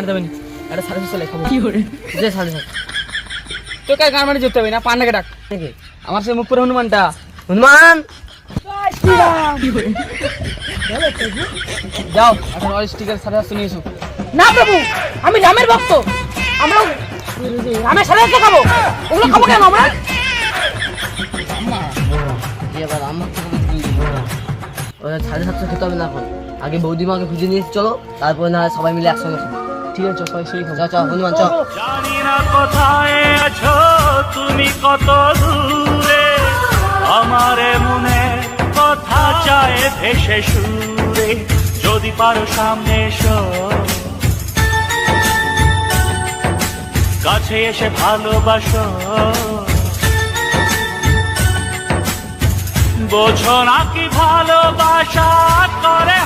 মারতে হবে না, একটা সাড়ে সাতশো লেখাবো কি করে যে সাড়ে সাত তোকে আর গান মানে যেতে হবে না, পান্ডাকে ডাক থেকে আমার সে মুখ পুরো হনুমানটা হনুমান যাও এখন অল স্টিকার সাড়ে সাতশো নিয়ে এসো। না প্রভু, আমি রামের ভক্ত, আমরা রামের সাথে সাথে খাবো, ওগুলো খাবো কেন আমরা? এবার আমার সাড়ে সাতশো খেতে হবে না এখন, আগে বৌদিমাকে খুঁজে নিয়ে চলো, তারপরে না সবাই মিলে একসঙ্গে খাবো। ঠিক আছে সবাই সেই খাবো, চল হনুমান চল। জানি না কোথায় আছো তুমি, কত দূরে আমার মনে কথা চায় ভেসে সুরে, যদি পারো সামনে এসো, কাছে এসে ভালোবাসো, বোঝো না কি ভালোবাসা করে।